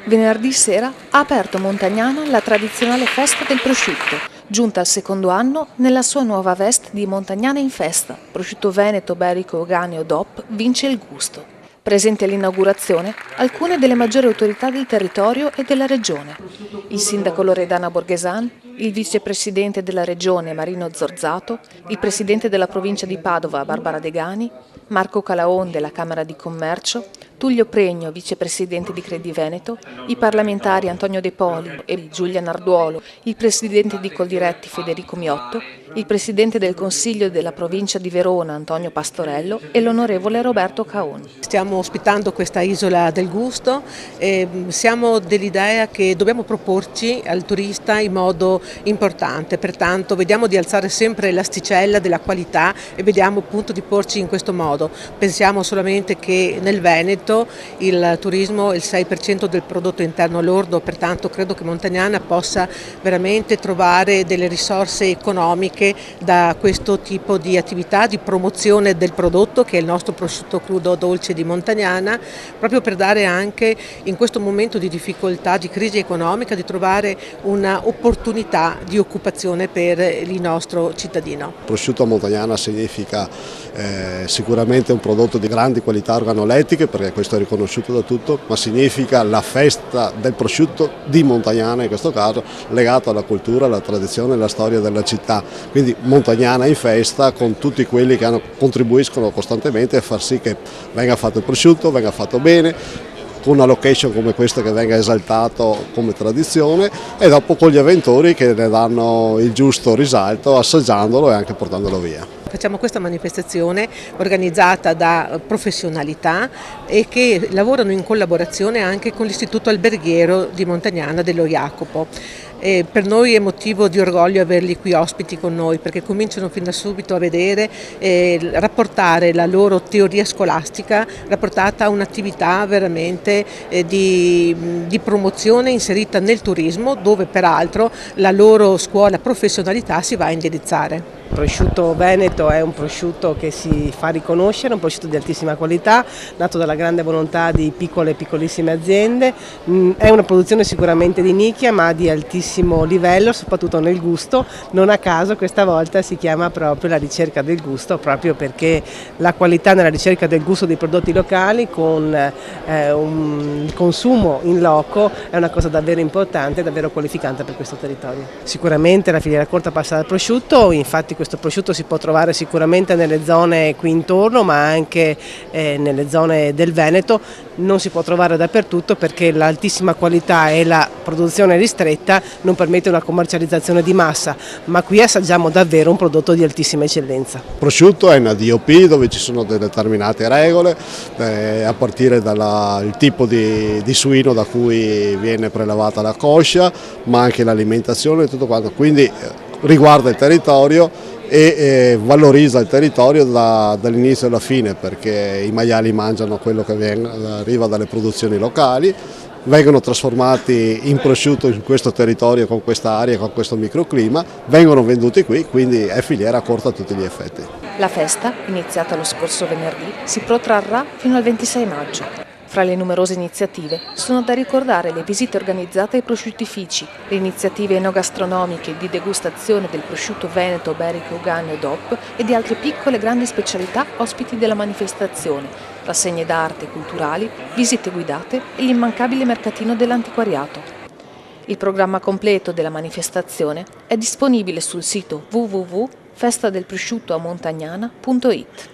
Venerdì sera ha aperto Montagnana la tradizionale festa del prosciutto, giunta al secondo anno nella sua nuova veste di Montagnana in festa. Prosciutto veneto, berico, oganeo, DOP vince il gusto. Presenti all'inaugurazione alcune delle maggiori autorità del territorio e della regione. Il sindaco Loredana Borghesan, il vicepresidente della regione Marino Zorzato, il presidente della provincia di Padova Barbara Degani, Marco Calaon della Camera di Commercio, Tullio Pregno, vicepresidente di Credi Veneto, i parlamentari Antonio De Poli e Giulia Narduolo, il presidente di Coldiretti Federico Miotto, il presidente del Consiglio della provincia di Verona Antonio Pastorello e l'onorevole Roberto Caon. Stiamo ospitando questa isola del gusto e siamo dell'idea che dobbiamo proporci al turista in modo importante, pertanto vediamo di alzare sempre l'asticella della qualità e vediamo appunto di porci in questo modo. Pensiamo solamente che nel Veneto il turismo è il 6% del prodotto interno lordo, pertanto credo che Montagnana possa veramente trovare delle risorse economiche da questo tipo di attività di promozione del prodotto che è il nostro prosciutto crudo dolce di Montagnana, proprio per dare anche in questo momento di difficoltà, di crisi economica, di trovare un'opportunità di occupazione per il nostro cittadino. Prosciutto a Montagnana significa sicuramente un prodotto di grandi qualità organolettiche, perché questo è riconosciuto da tutto, ma significa la festa del prosciutto di Montagnana in questo caso, legato alla cultura, alla tradizione e alla storia della città. Quindi Montagnana in festa con tutti quelli che contribuiscono costantemente a far sì che venga fatto il prosciutto, venga fatto bene, con una location come questa che venga esaltato come tradizione e dopo con gli avventori che ne danno il giusto risalto assaggiandolo e anche portandolo via. Facciamo questa manifestazione organizzata da professionalità e che lavorano in collaborazione anche con l'Istituto Alberghiero di Montagnana dello Jacopo. Per noi è motivo di orgoglio averli qui ospiti con noi perché cominciano fin da subito a vedere rapportare la loro teoria scolastica rapportata a un'attività veramente di promozione inserita nel turismo, dove peraltro la loro scuola professionalità si va a indirizzare. Il prosciutto veneto è un prosciutto che si fa riconoscere, un prosciutto di altissima qualità, nato dalla grande volontà di piccole e piccolissime aziende. È una produzione sicuramente di nicchia ma di altissimo livello, soprattutto nel gusto. Non a caso questa volta si chiama proprio la ricerca del gusto, proprio perché la qualità nella ricerca del gusto dei prodotti locali con un consumo in loco è una cosa davvero importante e davvero qualificante per questo territorio. Sicuramente la filiera corta passa dal prosciutto, infatti questo prosciutto si può trovare sicuramente nelle zone qui intorno ma anche nelle zone del Veneto, non si può trovare dappertutto perché l'altissima qualità e la produzione ristretta non permette una commercializzazione di massa, ma qui assaggiamo davvero un prodotto di altissima eccellenza. Il prosciutto è una DOP dove ci sono delle determinate regole a partire dal tipo di suino da cui viene prelevata la coscia, ma anche l'alimentazione e tutto quanto, quindi riguarda il territorio e valorizza il territorio dall'inizio alla fine, perché i maiali mangiano quello che arriva dalle produzioni locali, vengono trasformati in prosciutto in questo territorio, con questa area, con questo microclima, vengono venduti qui, quindi è filiera corta a tutti gli effetti. La festa, iniziata lo scorso venerdì, si protrarrà fino al 26 maggio. Fra le numerose iniziative sono da ricordare le visite organizzate ai prosciuttifici, le iniziative enogastronomiche di degustazione del prosciutto veneto, berico, oganeo, DOP e di altre piccole e grandi specialità ospiti della manifestazione, rassegne d'arte e culturali, visite guidate e l'immancabile mercatino dell'antiquariato. Il programma completo della manifestazione è disponibile sul sito www.festadelprosciuttoamontagnana.it.